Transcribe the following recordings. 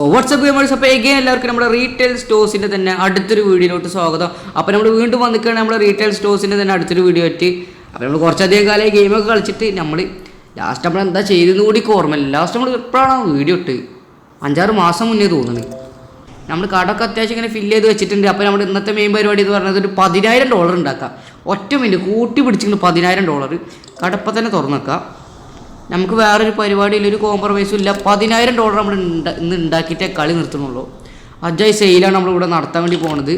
WhatsApp gamers. അപ്പോൾ again എല്ലാവർക്കും നമ്മുടെ റീറ്റെയിൽ സ്റ്റോഴ്സിൻ്റെ തന്നെ അടുത്തൊരു വീഡിയോയിലോട്ട് സ്വാഗതം. അപ്പോൾ നമ്മൾ വീണ്ടും വന്നിട്ടാണ് നമ്മുടെ റീറ്റെയിൽ സ്റ്റോഴ്സിൻ്റെ തന്നെ അടുത്തൊരു വീഡിയോ ആയിട്ട്. അപ്പോൾ നമ്മൾ കുറച്ചധികം കാലമായി ഗെയിമൊക്കെ കളിച്ചിട്ട് നമ്മൾ ലാസ്റ്റ് നമ്മൾ എന്താ ചെയ്തെന്ന് കൂടി ഓർമ്മയില്ല. ലാസ്റ്റ് നമ്മൾ എപ്പോഴാണ് വീഡിയോ ഇട്ട് 5-6 മാസം മുന്നേ തോന്നുന്നത്. നമ്മൾ കടമൊക്കെ അത്യാവശ്യം ഇങ്ങനെ ഫില്ല് ചെയ്ത് വെച്ചിട്ടുണ്ട്. അപ്പോൾ നമ്മുടെ ഇന്നത്തെ മെയിൻ പരിപാടി എന്ന് പറഞ്ഞത് ഒരു $10,000 ഉണ്ടാക്കാം. ഒറ്റ മിനിറ്റ് കൂട്ടി പിടിച്ചിട്ടുണ്ട് $10,000. കടപ്പം തന്നെ തുറന്നു വെക്കാം. നമുക്ക് വേറൊരു പരിപാടിയിൽ ഒരു കോംപ്രമൈസും ഇല്ല. $10,000 നമ്മൾ ഇന്ന് ഉണ്ടാക്കിയിട്ടേ കളി നിർത്തുന്നുള്ളൂ. അജയ് സെയിലാണ് നമ്മളിവിടെ നടത്താൻ വേണ്ടി പോണത്.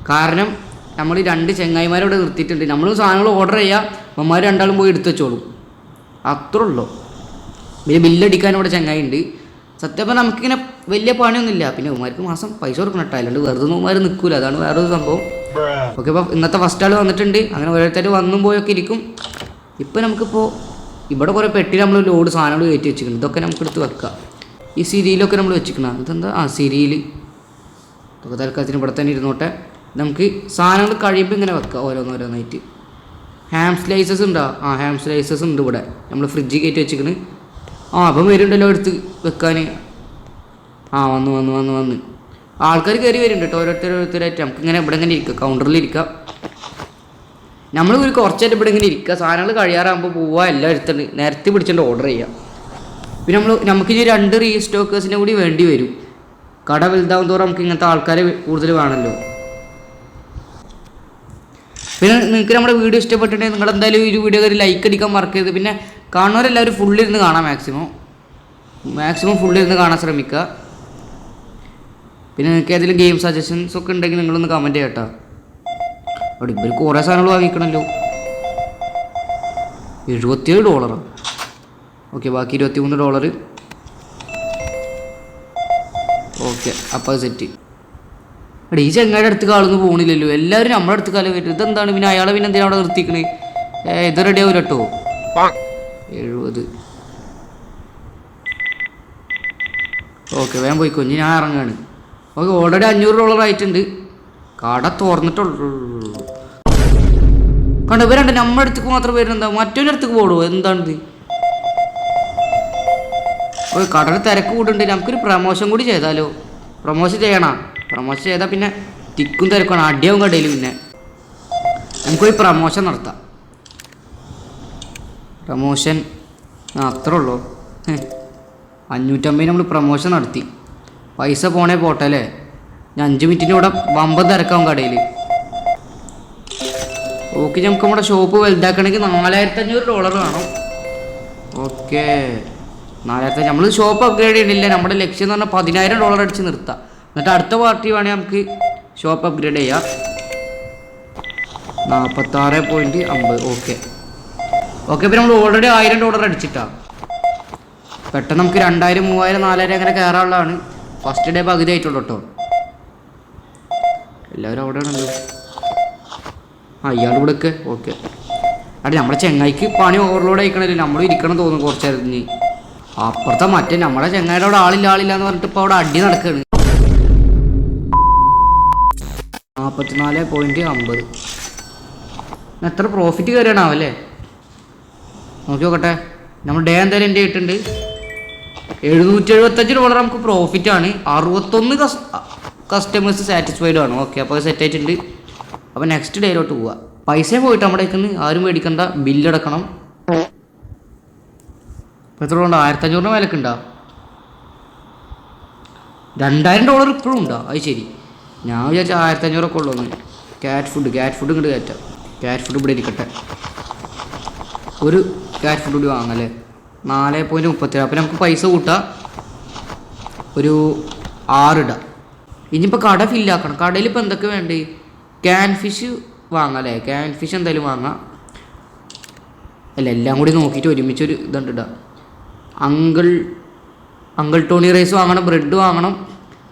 കാരണം നമ്മൾ 2 ചെങ്ങായിമാരോട് നിർത്തിയിട്ടുണ്ട്. നമ്മൾ സാധനങ്ങൾ ഓർഡർ ചെയ്യുക, അമ്മമാർ രണ്ടാളും പോയി എടുത്തു വെച്ചോളും, അത്രേ ഉള്ളൂ. പിന്നെ ബില്ലടിക്കാൻ ഇവിടെ ചെങ്ങായി ഉണ്ട്. സത്യം പറഞ്ഞാൽ നമുക്കിങ്ങനെ വലിയ പണിയൊന്നുമില്ല. പിന്നെ ഉമ്മാർക്ക് മാസം പൈസ കൊടുക്കണം കേട്ടോ, അല്ലാണ്ട് വെറുതെ ഉമ്മാർ നിൽക്കൂല. അതാണ് വേറൊരു സംഭവം. ഓക്കെ, അപ്പോൾ ഇന്നത്തെ ഫസ്റ്റ് ആൾ വന്നിട്ടുണ്ട്. അങ്ങനെ ഓരോരുത്തർ വന്നും പോയൊക്കെ ഇരിക്കും. ഇപ്പം നമുക്കിപ്പോൾ ഇവിടെ കുറേ പെട്ടി നമ്മൾ ലോഡ് സാധനങ്ങൾ കയറ്റി വെച്ചിരിക്കുന്നത്. ഇതൊക്കെ നമുക്ക് എടുത്ത് വെക്കാം. ഈ സിരിയിലൊക്കെ നമ്മൾ വെച്ചിരിക്കണം. ഇതെന്താ സിരിയിൽ ഇതൊക്കെ തൽക്കാലത്തിന് ഇവിടെ തന്നെ ഇരുന്നോട്ടെ. നമുക്ക് സാധനങ്ങൾ കഴിയുമ്പോൾ ഇങ്ങനെ വെക്കാം ഓരോന്നോരോന്നായിട്ട്. ഹാം സ്ലൈസസ് ഉണ്ടോ? ഹാം സ്ലൈസസ് ഉണ്ട് ഇവിടെ. നമ്മൾ ഫ്രിഡ്ജിൽ കയറ്റി വെച്ചിരിക്കുന്നത്. അപ്പം വരുന്നുണ്ടല്ലോ എടുത്ത് വെക്കാൻ. വന്ന് ആൾക്കാർ കയറി വരുന്നുണ്ട് കേട്ടോ, ഓരോരുത്തരായിട്ട്. നമുക്ക് ഇങ്ങനെ ഇവിടെ ഇങ്ങനെ ഇരിക്കാം, കൗണ്ടറിൽ ഇരിക്കാം. നമ്മൾ ഒരു കുറച്ചായിട്ട് ഇവിടെ ഇങ്ങനെ ഇരിക്കുക. സാധനങ്ങൾ കഴിയാറാകുമ്പോൾ പോവുക, എല്ലാം എടുത്തിട്ട് നേരത്തെ പിടിച്ചിട്ട് ഓർഡർ ചെയ്യുക. പിന്നെ നമുക്കിനി 2 റീസ്റ്റോക്കേഴ്സിനെ കൂടി വേണ്ടി വരും. കട വലുതാവും തോറും നമുക്ക് ഇങ്ങനത്തെ ആൾക്കാരെ കൂടുതൽ വേണമല്ലോ. പിന്നെ നിങ്ങൾക്ക് നമ്മുടെ വീഡിയോ ഇഷ്ടപ്പെട്ടിട്ടുണ്ടെങ്കിൽ നിങ്ങൾ എന്തായാലും ഈ ഒരു വീഡിയോ ഒരു ലൈക്ക് അടിക്കാൻ മറക്കരുത്. പിന്നെ കാണുന്നവരെല്ലാവരും ഫുള്ളിരുന്ന് കാണാം. മാക്സിമം ഫുള്ളിരുന്ന് കാണാൻ ശ്രമിക്കുക. പിന്നെ നിങ്ങൾക്ക് ഏതെങ്കിലും ഗെയിം സജഷൻസ് ഒക്കെ ഉണ്ടെങ്കിൽ നിങ്ങളൊന്ന് കമൻറ്റ് ചെയ്യട്ടോ. അവിടെ ഇവർ കുറേ സാധനങ്ങൾ വാങ്ങിക്കണമല്ലോ. $77. ഓക്കെ, ബാക്കി $23. ഓക്കെ, അപ്പോൾ അത് സെറ്റ്. അവിടെ ഈ ചെങ്ങായുടെ അടുത്ത് കാളൊന്നും പോകണില്ലല്ലോ. എല്ലാവരും നമ്മുടെ അടുത്ത് കാലം വരും. ഇതെന്താണ് പിന്നെ അയാളെ പിന്നെ എന്തിനാണ് അവിടെ നിർത്തിക്കണേ? ഇത് റെഡി ആവില്ല കേട്ടോ. 70. ഓക്കെ, വേഗം പോയിക്കോ, ഞാൻ ഇറങ്ങാണ്. ഓക്കെ, ഓൾറെഡി $500 ആയിട്ടുണ്ട്. കട തുറന്നിട്ടുള്ളൂ. കണ്ടോ, ഇവരുണ്ട് നമ്മുടെ അടുത്തേക്ക് മാത്രം വരുന്നുണ്ടാ, മറ്റൊരു അടുത്തേക്ക് പോടുമോ? എന്താണിത്? ഓ, കടയിൽ തിരക്ക് കൂടുണ്ട്. നമുക്കൊരു പ്രമോഷൻ കൂടി ചെയ്താലോ? പ്രമോഷൻ ചെയ്താൽ പിന്നെ തിക്കും തിരക്കാണ്, അടിയാവും കടയിൽ. പിന്നെ നമുക്കൊരു പ്രമോഷൻ നടത്താം. പ്രമോഷൻ അത്രേ ഉള്ളൂ. 550 നമ്മൾ പ്രമോഷൻ നടത്തി. പൈസ പോണേ പോട്ടെ അല്ലേ. ഞാൻ 5 മിനിറ്റിന് ഇവിടെ വമ്പം തിരക്കാവും കടയിൽ. ഓക്കെ, നമുക്ക് നമ്മുടെ ഷോപ്പ് വലുതാക്കണമെങ്കിൽ $4,500 വേണം. ഓക്കെ, 4,500. നമ്മൾ ഷോപ്പ് അപ്ഗ്രേഡ് ചെയ്യണില്ല. നമ്മുടെ ലക്ഷ്യം എന്ന് പറഞ്ഞാൽ $10,000 അടിച്ച് നിർത്താം. എന്നിട്ട് അടുത്ത പാർട്ടി വേണമെങ്കിൽ നമുക്ക് ഷോപ്പ് അപ്ഗ്രേഡ് ചെയ്യാം. 46.50. ഓക്കെ, പിന്നെ നമ്മൾ ഓൾറെഡി $1,000 അടിച്ചിട്ടാണ്. പെട്ടെന്ന് നമുക്ക് 2,000, 3,000, 4,000 അങ്ങനെ കയറാനുള്ളതാണ്. ഫസ്റ്റ് ഡേ പകുതി ആയിട്ടുള്ളൂ കേട്ടോ. എല്ലാവരും അവിടെ ആണല്ലോ. ഇയാളുടെ ഇവിടെയൊക്കെ ഓക്കെ. അവിടെ നമ്മുടെ ചെങ്ങായിക്ക് പണി ഓവർലോഡ് ആയിക്കണല്ലോ. നമ്മൾ ഇരിക്കണം തോന്നുന്നു കുറച്ച് നേരത്തിന്. അപ്പുറത്തെ മറ്റേ നമ്മുടെ ചെങ്ങായിയുടെ അവിടെ ആളില്ല എന്ന് പറഞ്ഞിട്ട് ഇപ്പോൾ അവിടെ അടി നടക്കുകയാണ്. 44.50. എത്ര പ്രോഫിറ്റ് കയറിയണാവല്ലേ? നോക്കി നോക്കട്ടെ. നമ്മൾ ഡേ എന്തായാലും എൻ്റെ ഇട്ടുണ്ട്. $775 നമുക്ക് പ്രോഫിറ്റാണ്. 61 കസ്റ്റമേഴ്സ് സാറ്റിസ്ഫൈഡ് ആണ്. ഓക്കെ, അപ്പോൾ സെറ്റ് ആയിട്ടുണ്ട്. അപ്പോൾ നെക്സ്റ്റ് ഡേയിലോട്ട് പോവുക. പൈസയും പോയിട്ട് നമ്മുടെ ഇരിക്കുന്നത് ആരും മേടിക്കണ്ട, ബില്ലടക്കണം. ഇപ്പോൾ എത്ര ഉണ്ടോ? 1,500 വിലക്ക് ഉണ്ടോ? $2,000 ഇപ്പോഴും ഉണ്ടോ? അത് ശരി, ഞാൻ വിചാരിച്ച 1,500 ഉള്ളൂന്ന്. ക്യാറ്റ് ഫുഡ് ഇങ്ങോട്ട് കയറ്റാം. ക്യാറ്റ് ഫുഡ് ഇവിടെ ഇരിക്കട്ടെ. ഒരു ക്യാറ്റ് ഫുഡ് കൂടി വാങ്ങല്ലേ. 4.37. അപ്പോൾ നമുക്ക് പൈസ കൂട്ടാം. ഒരു 6 ഇടാം. ഇനിയിപ്പോൾ കട ഫില്ലാക്കണം. കടയിൽ ഇപ്പോൾ എന്തൊക്കെ വേണ്ടേ? ക്യാൻ ഫിഷ് വാങ്ങാം അല്ലേ? ക്യാൻ ഫിഷ് എന്തായാലും വാങ്ങാം. അല്ല, എല്ലാം കൂടി നോക്കിയിട്ട് ഒരുമിച്ചൊരു ഇതുണ്ട് ഇടാം. അങ്കിൾ ടോണി റൈസ് വാങ്ങണം, ബ്രെഡ് വാങ്ങണം,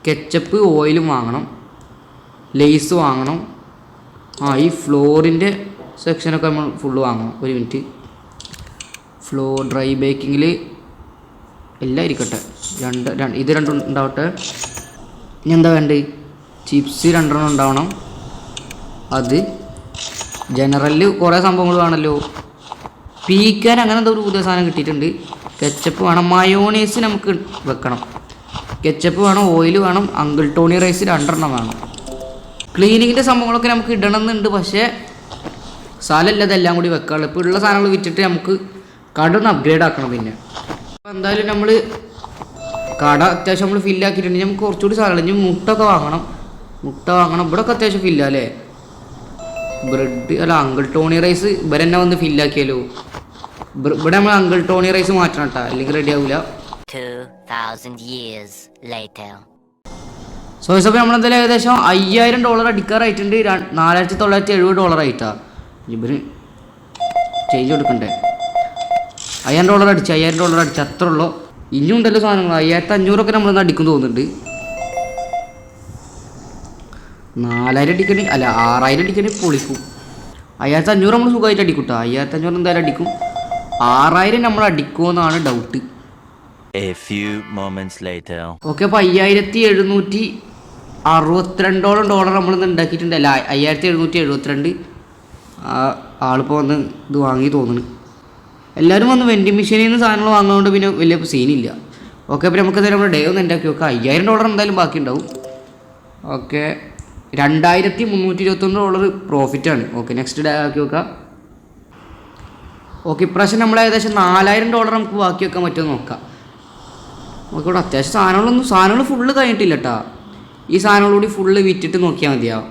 കെച്ചപ്പ് ഓയിലും വാങ്ങണം, ലേസ് വാങ്ങണം. ഈ ഫ്ലോറിൻ്റെ സെക്ഷനൊക്കെ നമ്മൾ ഫുള്ള് വാങ്ങണം. ഒരു മിനിറ്റ്. ഫ്ലോർ ഡ്രൈ ബേക്കിങ്ങിൽ എല്ലാം ഇരിക്കട്ടെ. ഇത് രണ്ടും ഉണ്ടാവട്ടെ. ഇനി എന്താ വേണ്ടത്? ചിപ്സ് 2 ഉണ്ടാവണം. അത് ജനറലിൽ കുറേ സംഭവങ്ങൾ വേണമല്ലോ. പീക്കാൻ അങ്ങനെ എന്തോ ഒരു പുതിയ സാധനം കിട്ടിയിട്ടുണ്ട്. കെച്ചപ്പ് വേണം. മയോണൈസ് നമുക്ക് വെക്കണം. കെച്ചപ്പ് വേണം, ഓയിൽ വേണം, അങ്കിൾ ടോണി റൈസ് 2 വേണം. ക്ലീനിങ്ങിൻ്റെ സംഭവങ്ങളൊക്കെ നമുക്ക് ഇടണമെന്നുണ്ട്, പക്ഷേ സ്ഥലമല്ല ഇതെല്ലാം കൂടി വെക്കാനുള്ളൂ. ഇപ്പോൾ ഉള്ള സാധനങ്ങൾ വിറ്റിട്ട് നമുക്ക് കട ഒന്ന് അപ്ഗ്രേഡ് ആക്കണം. പിന്നെ അപ്പോൾ എന്തായാലും നമ്മൾ കട അത്യാവശ്യം നമ്മൾ ഫില്ലാക്കിയിട്ടുണ്ടെങ്കിൽ നമുക്ക് കുറച്ചുകൂടി സാധനങ്ങൾ ഇനി മുട്ട വാങ്ങണം. ഇവിടെ ഒക്കെ അത്യാവശ്യം ഫില്ല അല്ലേ. ബ്രെഡ് അല്ല, അങ്കിൾ ടോണി റൈസ് ഇവരെ തന്നെ വന്ന് ഫില്ലാക്കിയാലോ. ഇവിടെ നമ്മൾ അങ്കിൾ ടോണി റൈസ് മാറ്റണം കേട്ടോ, അല്ലെങ്കിൽ റെഡി ആവില്ല. സോ ഇപ്പോൾ നമ്മളെന്തായാലും ഏകദേശം $5000 അടിക്കാറായിട്ടുണ്ട്. $4970 ആയിട്ടാണ്. ഇവര് ചേഞ്ച് കൊടുക്കണ്ടേ. $5000 അടിച്ച് അത്ര ഉള്ളൂ. ഇനിയും ഉണ്ടല്ലോ സാധനങ്ങൾ. 5500 നമ്മളൊന്ന് അടിക്കും തോന്നുന്നുണ്ട്. 4000 അടിക്കണേ, അല്ല 6000 അടിക്കണേ പൊളിക്കും. 5500 നമ്മൾ സുഖമായിട്ട് അടിക്കും കേട്ടോ. 5500 എന്തായാലും അടിക്കും. 6000 നമ്മൾ അടിക്കുമെന്നാണ് ഡൗട്ട്. ഓക്കെ, അപ്പോൾ $5762 നമ്മളിന്ന് ഉണ്ടാക്കിയിട്ടുണ്ട്. അല്ല, 5772. ആളിപ്പോൾ വന്ന് ഇത് വാങ്ങി തോന്നുന്നു. എല്ലാവരും വന്ന് വെൻഡിങ് മെഷീനിൽ നിന്ന് സാധനങ്ങൾ വാങ്ങുന്നതുകൊണ്ട് പിന്നെ വലിയ സീനില്ല. ഓക്കെ, അപ്പോൾ നമുക്ക് എന്തായാലും നമ്മുടെ ഡേ ഒന്ന് ഉണ്ടാക്കി നോക്കാം. $5000 എന്തായാലും ബാക്കി ഉണ്ടാവും. ഓക്കെ, $2321 പ്രോഫിറ്റാണ്. ഓക്കെ, നെക്സ്റ്റ് ഡേ ആക്കി നോക്കാം. ഓക്കെ, ഇപ്രാവശ്യം നമ്മൾ ഏകദേശം $4000 നമുക്ക് ബാക്കി വെക്കാൻ പറ്റുമോ നോക്കാം. നമുക്ക് ഇവിടെ അത്യാവശ്യം സാധനങ്ങൾ ഫുള്ള് കഴിഞ്ഞിട്ടില്ല കേട്ടോ. ഈ സാധനങ്ങളൂടി ഫുള്ള് വിറ്റിട്ട് നോക്കിയാൽ മതിയാവും.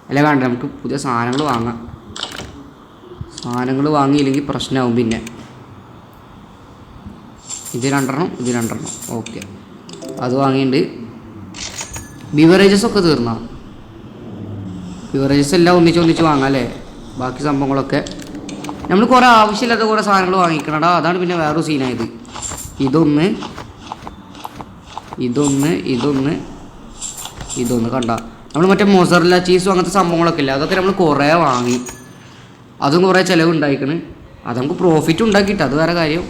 അല്ല വേണ്ട, നമുക്ക് പുതിയ സാധനങ്ങൾ വാങ്ങാം. സാധനങ്ങൾ വാങ്ങിയില്ലെങ്കിൽ പ്രശ്നമാവും. പിന്നെ ഇത് രണ്ടെണ്ണം. ഓക്കെ, അത് വാങ്ങിയിട്ടുണ്ട്. ബിവറേജസ് ഒക്കെ തീർന്നോ? ബിവറേജസ് എല്ലാം ഒന്നിച്ച് വാങ്ങാം അല്ലേ. ബാക്കി സംഭവങ്ങളൊക്കെ നമ്മൾ കുറേ ആവശ്യമില്ലാത്ത കുറേ സാധനങ്ങൾ വാങ്ങിക്കണടാ. അതാണ് പിന്നെ വേറൊരു സീനായത്. ഇതൊന്ന് കണ്ട. നമ്മൾ മറ്റേ മൊസറല്ല ചീസും അങ്ങനത്തെ സംഭവങ്ങളൊക്കെ ഇല്ല, അതൊക്കെ നമ്മൾ കുറേ വാങ്ങി. അതും കുറേ ചിലവ് ഉണ്ടായിക്കണ്. അത് നമുക്ക് പ്രോഫിറ്റ് ഉണ്ടാക്കിയിട്ട് അത് വേറെ കാര്യം.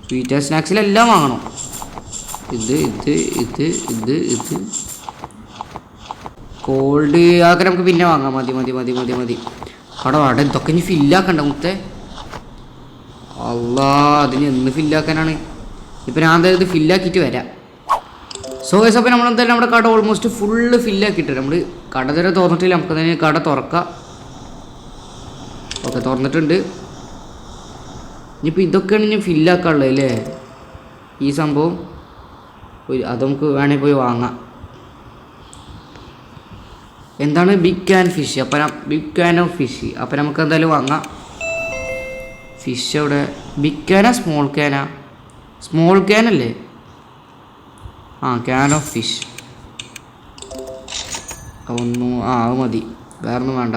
സ്വീറ്റ് സ്നാക്സിലെല്ലാം വാങ്ങണം. ഇത് കോൾഡ് അതൊക്കെ നമുക്ക് പിന്നെ വാങ്ങാം. മതി. അവിടെ ഇതൊക്കെ ഇനി ഫില്ലാക്കണ്ട മുത്തേ. അല്ലാ, അതിന് എന്ന് ഫില്ലാക്കാനാണ്. ഇപ്പം ഞാൻ എന്തായാലും ഇത് ഫില്ലാക്കിയിട്ട് വരാം. സോ ഗൈസ്, അപ്പോൾ നമ്മളെന്തായാലും നമ്മുടെ കട ഓൾമോസ്റ്റ് ഫുള്ള് ഫില്ലാക്കിയിട്ട് നമ്മൾ കട തരെ തുറന്നിട്ടില്ല. നമുക്ക് തന്നെ കട തുറക്കാം. ഓക്കെ, തുറന്നിട്ടുണ്ട്. ഇനിയിപ്പോൾ ഇതൊക്കെയാണ് ഞാൻ ഫില്ലാക്കാനുള്ളത് അല്ലേ. ഈ സംഭവം അത് നമുക്ക് വേണമെങ്കിൽ പോയി വാങ്ങാം. എന്താണ് big can fish. Big can of fish. അപ്പം നമുക്ക് എന്തായാലും വാങ്ങാം. ഫിഷ് അവിടെ ബിഗ് ക്യാനാ സ്മോൾ ക്യാനല്ലേ. Can of fish. അത് മതി, വേറൊന്നും വേണ്ട.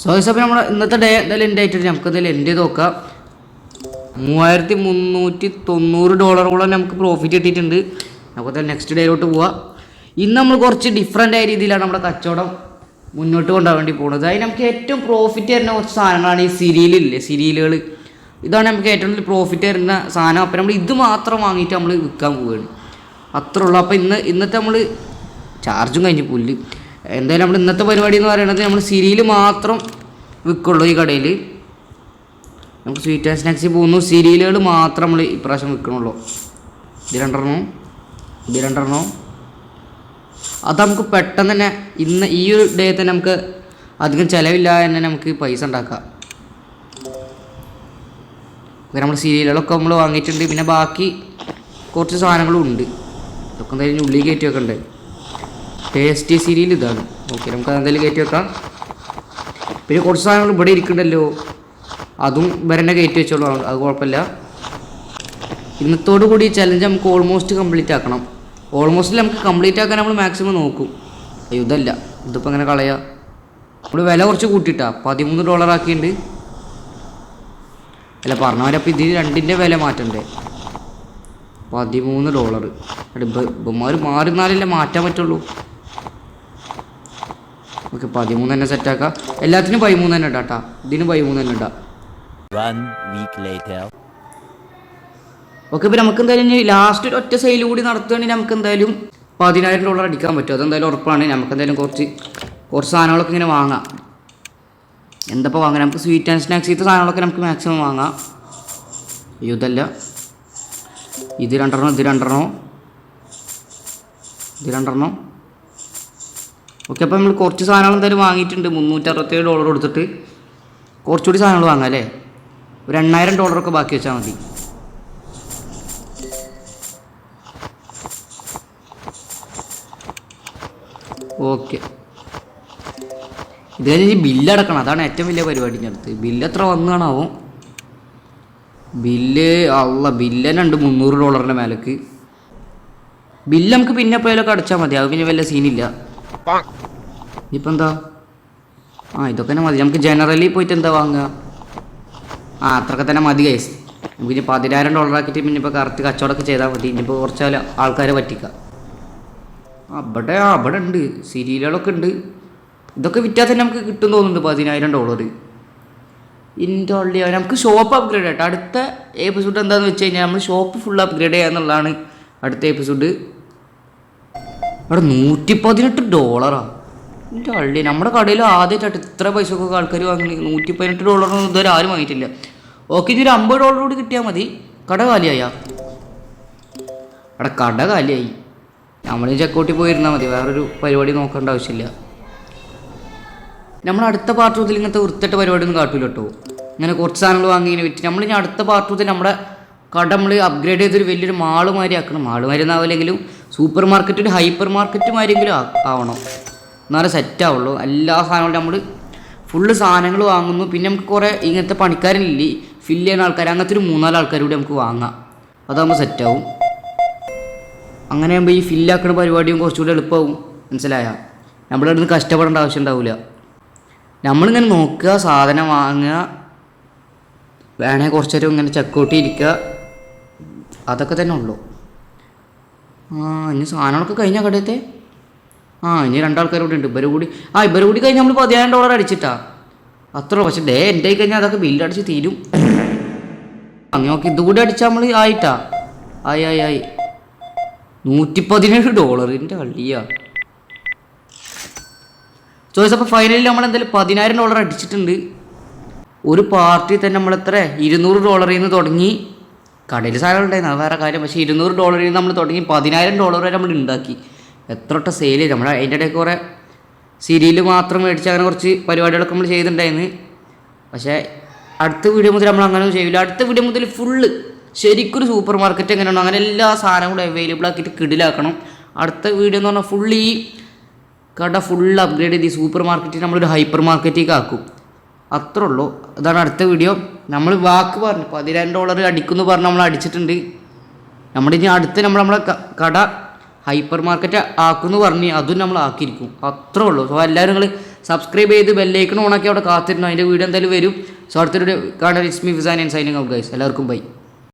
സോ അപ്പോൾ നമ്മൾ ഇന്നത്തെ ഡേ എന്തായാലും എൻ്റെ ആയിട്ട് നമുക്ക് എന്തായാലും എൻ്റെ ചെയ്ത് നോക്കാം. $3390 നമുക്ക് പ്രോഫിറ്റ് കിട്ടിയിട്ടുണ്ട്. നമുക്ക് നെക്സ്റ്റ് ഡേയിലോട്ട് പോവാം. ഇന്ന് നമ്മൾ കുറച്ച് ഡിഫറെൻ്റ് ആയ രീതിയിലാണ് നമ്മുടെ കച്ചവടം മുന്നോട്ട് കൊണ്ടുപോകാൻ വേണ്ടി പോകുന്നത്. അതിന് നമുക്ക് ഏറ്റവും പ്രോഫിറ്റ് തരുന്ന കുറച്ച് സാധനങ്ങളാണ് ഈ സീരിയലുകൾ. ഇതാണ് നമുക്ക് ഏറ്റവും കൂടുതൽ പ്രോഫിറ്റ് തരുന്ന സാധനം. അപ്പോൾ നമ്മൾ ഇത് മാത്രം വാങ്ങിയിട്ട് നമ്മൾ വിൽക്കാൻ പോവുകയാണ്. അത്രേ ഉള്ളൂ. അപ്പോൾ ഇന്നത്തെ നമ്മൾ ചാർജും കഴിഞ്ഞ് പുല്ല്. എന്തായാലും നമ്മൾ ഇന്നത്തെ പരിപാടി എന്ന് പറയുന്നത് നമ്മൾ സീരിയൽ മാത്രം വിൽക്കുള്ളൂ. ഈ കടയിൽ നമുക്ക് സ്വീറ്റ് ആൻഡ് സ്നാക്സിൽ പോകുന്നു. സീരിയലുകൾ മാത്രം നമ്മൾ ഇപ്രാവശ്യം വിൽക്കണുള്ളൂ. ഇത് രണ്ടെണ്ണോ അത് നമുക്ക് പെട്ടെന്ന് തന്നെ ഇന്ന് ഈ ഒരു ഡേ തന്നെ നമുക്ക് അധികം ചിലവില്ലാതെ തന്നെ നമുക്ക് പൈസ ഉണ്ടാക്കാം. നമ്മൾ സീരിയലുകളൊക്കെ നമ്മൾ വാങ്ങിയിട്ടുണ്ട്. പിന്നെ ബാക്കി കുറച്ച് സാധനങ്ങളും ഉണ്ട്. ഇതൊക്കെ എന്തായാലും ഉള്ളിൽ കയറ്റി വെക്കണ്ടേ. ടേസ്റ്റി സീരിയൽ ഇതാണ്. ഓക്കെ, നമുക്ക് എന്തായാലും കയറ്റി വെക്കാം. പിന്നെ കുറച്ച് സാധനങ്ങൾ ഇവിടെ ഇരിക്കണ്ടല്ലോ, അതും വരനെ കയറ്റി വെച്ചോളൂ. അത് കുഴപ്പമില്ല. ഇന്നത്തോടു കൂടി ചലഞ്ച് നമുക്ക് ഓൾമോസ്റ്റ് കംപ്ലീറ്റ് ആക്കണം. ഓൾമോസ്റ്റ് നമുക്ക് കംപ്ലീറ്റ് ആക്കാൻ നമ്മൾ മാക്സിമം നോക്കും. ഇതല്ല, ഇതിപ്പോൾ അങ്ങനെ കളയാം. നമ്മൾ വില കുറച്ച് കൂട്ടിയിട്ടാ $13 ആക്കിയിട്ടുണ്ട്. അല്ല പറഞ്ഞവരപ്പോൾ ഇതിന് രണ്ടിൻ്റെ വില മാറ്റണ്ടേ. $13. ഇവന്മാർ മാറിന്നാലല്ലേ മാറ്റാൻ പറ്റുള്ളൂ. ഓക്കെ 13 തന്നെ സെറ്റാക്കാം. എല്ലാത്തിനും 13 തന്നെ ഇടാട്ടാ. ഇതിന് 13 തന്നെ ഇടാം. ഓക്കെ, ഇപ്പം നമുക്ക് എന്തായാലും ഇനി ലാസ്റ്റ് ഒരു ഒറ്റ സെയിൽ കൂടി നടത്തുകയാണെങ്കിൽ നമുക്ക് എന്തായാലും $10,000 അടിക്കാൻ പറ്റും. അതെന്തായാലും ഉറപ്പാണ്. നമുക്ക് എന്തായാലും കുറച്ച് സാധനങ്ങളൊക്കെ ഇങ്ങനെ വാങ്ങാം. എന്തപ്പോൾ വാങ്ങാം, നമുക്ക് സ്വീറ്റ് ആൻഡ് സ്നാക്സ് ചെയ്ത സാധനങ്ങളൊക്കെ നമുക്ക് മാക്സിമം വാങ്ങാം. ഇതല്ല, ഇത് രണ്ടെണ്ണം. ഓക്കെ, അപ്പോൾ നമ്മൾ കുറച്ച് സാധനങ്ങൾ എന്തായാലും വാങ്ങിയിട്ടുണ്ട്. $367 കൊടുത്തിട്ട് കുറച്ചുകൂടി സാധനങ്ങൾ വാങ്ങാം അല്ലേ. ഒരു $8,000 ഒക്കെ ബാക്കി വെച്ചാൽ മതി. ഓക്കെ, ഇത് കഴിഞ്ഞ് ബില്ലടക്കണം. അതാണ് ഏറ്റവും വലിയ പരിപാടി. അടുത്ത് ബില്ല് എത്ര വന്നാണാവും. ബില്ല് തന്നെ ഉണ്ട് $300 മേലേക്ക്. ബില്ല് നമുക്ക് പിന്നെ എപ്പോഴൊക്കെ അടച്ചാൽ മതി. അത് പിന്നെ വല്ല സീനില്ല. ഇപ്പം എന്താ ഇതൊക്കെ തന്നെ മതി. നമുക്ക് ജനറലി പോയിട്ട് എന്താ വാങ്ങുക. അത്രയൊക്കെ തന്നെ മതി ഗൈസ്. നമുക്ക് ഇനി $10,000 ആക്കിയിട്ട് പിന്നെ ഇപ്പോൾ കറക്റ്റ് കച്ചവടമൊക്കെ ചെയ്താൽ മതി. ഇനിയിപ്പോൾ കുറച്ച് ആൾക്കാരെ പറ്റിക്കാം. അവിടെ ഉണ്ട് സീരിയലുകളൊക്കെ ഉണ്ട്. ഇതൊക്കെ വിറ്റാൽ തന്നെ നമുക്ക് കിട്ടും തോന്നുന്നുണ്ട് $10,000. ഇതിൻ്റെ ഉള്ളിൽ നമുക്ക് ഷോപ്പ് അപ്ഗ്രേഡ് ആയിട്ട് അടുത്ത എപ്പിസോഡ് എന്താണെന്ന് വെച്ച് കഴിഞ്ഞാൽ നമ്മൾ ഷോപ്പ് ഫുൾ അപ്ഗ്രേഡ് ചെയ്യുക എന്നുള്ളതാണ് അടുത്ത എപ്പിസോഡ്. അവിടെ $118. ഇതിൻ്റെ ഉള്ളി നമ്മുടെ കടയിൽ ആദ്യമായിട്ട് ഇത്ര പൈസക്കൊക്കെ ആൾക്കാർ വാങ്ങി. $118 ഇതുവരെ ആരും വാങ്ങിയിട്ടില്ല. ഓക്കെ, ഇനി ഒരു $50 കൂടി കിട്ടിയാൽ മതി. കട കാലിയായി. അവിടെ കട കാലിയായി. നമ്മൾ ചെക്കൗട്ടിൽ പോയിരുന്നാൽ മതി. വേറൊരു പരിപാടി നോക്കേണ്ട ആവശ്യമില്ല. നമ്മൾ അടുത്ത പാർട്ട് മുതൽ ഇങ്ങനത്തെ വൃത്തിട്ട പരിപാടിയൊന്നും കാട്ടില്ല കേട്ടോ. ഇങ്ങനെ കുറച്ച് സാധനങ്ങൾ വാങ്ങി ഇങ്ങനെ വിറ്റ് നമ്മൾ ഇനി അടുത്ത പാർട്ട് മുതൽ നമ്മുടെ കട നമ്മൾ അപ്ഗ്രേഡ് ചെയ്തൊരു വലിയൊരു മാള് മാതിരി ആക്കണം. മാള് മാതിരി ഒന്നാവില്ലെങ്കിലും സൂപ്പർ മാർക്കറ്റ്, ഒരു ഹൈപ്പർ മാർക്കറ്റ് മാതിരിയെങ്കിലും ആവണം. എന്നാലേ സെറ്റാവുള്ളൂ. എല്ലാ സാധനങ്ങളും നമ്മൾ ഫുള്ള് സാധനങ്ങൾ വാങ്ങുന്നു. പിന്നെ നമുക്ക് കുറേ ഇങ്ങനത്തെ പണിക്കാരില്ലേ ഫില്ല് ചെയ്യുന്ന ആൾക്കാർ, അങ്ങനത്തെ ഒരു 3-4 ആൾക്കാർ കൂടി നമുക്ക് വാങ്ങാം. അതാകുമ്പോൾ സെറ്റാവും. അങ്ങനെ ആകുമ്പോൾ ഈ ഫില്ലാക്കുന്ന പരിപാടിയും കുറച്ചുകൂടി എളുപ്പമാവും. മനസ്സിലായ? നമ്മുടെ അടുത്ത് കഷ്ടപ്പെടേണ്ട ആവശ്യം ഉണ്ടാവില്ല. നമ്മളിങ്ങനെ നോക്കുക, സാധനം വാങ്ങുക, വേണേൽ കുറച്ച് നേരം ഇങ്ങനെ ചെക്കൗട്ടി ഇരിക്കുക, അതൊക്കെ തന്നെ ഉള്ളൂ. ഇനി സാധനങ്ങളൊക്കെ കഴിഞ്ഞാൽ കടയത്തെ ഇനി 2 ആൾക്കാർ കൂടി ഉണ്ട്. ഇവർ കൂടി കഴിഞ്ഞാൽ നമ്മൾ $10,000 അടിച്ചിട്ടാ അത്ര. പക്ഷേ എൻ്റെ കഴിഞ്ഞാൽ അതൊക്കെ ബില്ലടിച്ച് തീരും. അങ്ങനെ നോക്കി ഇതുകൂടി അടിച്ചാൽ നമ്മൾ ആയിട്ടാ ആയി $117. വള്ളിയാ ചോയ്സ്. അപ്പോൾ ഫൈനലി നമ്മൾ എന്തായാലും $10,000 അടിച്ചിട്ടുണ്ട്. ഒരു പാർട്ടി തന്നെ നമ്മളെത്ര $200 തുടങ്ങി. കടയിൽ സാധനം ഉണ്ടായിരുന്നു, അത് വേറെ കാര്യം. പക്ഷേ $200 നമ്മൾ തുടങ്ങി $10,000 വരെ നമ്മൾ ഉണ്ടാക്കി. എത്ര വട്ടം സെയിൽ ചെയ്ത് നമ്മൾ അതിൻ്റെ ഇടയ്ക്ക് കുറേ സീരിയൽ മാത്രം മേടിച്ച് അങ്ങനെ കുറച്ച് പരിപാടികളൊക്കെ നമ്മൾ ചെയ്തിട്ടുണ്ടായിരുന്നു. പക്ഷേ അടുത്ത വീഡിയോ മുതൽ നമ്മൾ അങ്ങനെയൊന്നും ചെയ്യില്ല. അടുത്ത വീഡിയോ മുതൽ ഫുള്ള് ശരിക്കൊരു സൂപ്പർ മാർക്കറ്റ് എങ്ങനെയാണോ അങ്ങനെ എല്ലാ സാധനങ്ങളും അവൈലബിൾ ആക്കിയിട്ട് കിടിലാക്കണം. അടുത്ത വീഡിയോ എന്ന് പറഞ്ഞാൽ ഫുള്ള് ഈ കട ഫുള്ള് അപ്ഗ്രേഡ് ചെയ്ത് ഈ സൂപ്പർ മാർക്കറ്റിൽ നമ്മളൊരു ഹൈപ്പർ മാർക്കറ്റിലേക്ക് ആക്കും. അത്രേ ഉള്ളൂ. അതാണ് അടുത്ത വീഡിയോ. നമ്മൾ വാക്ക് പറഞ്ഞു $10,000 അടിക്കുമെന്ന് പറഞ്ഞ് നമ്മൾ അടിച്ചിട്ടുണ്ട്. ഇനി അടുത്ത് നമ്മളെ കട ഹൈപ്പർ മാർക്കറ്റ് ആക്കുമെന്ന് പറഞ്ഞ് അതും നമ്മൾ ആക്കിയിരിക്കും. അത്രേ ഉള്ളൂ. സോ എല്ലാവരും നിങ്ങൾ സബ്സ്ക്രൈബ് ചെയ്ത് ബെല്ലൈക്കൺ ഓണാക്കി അവിടെ കാത്തിരുന്നു. അതിൻ്റെ വീഡിയോ എന്തായാലും വരും. സോ അടുത്തൊരു കാണാൻ it's me Fizan and signing out guys. എല്ലാവർക്കും ബൈ.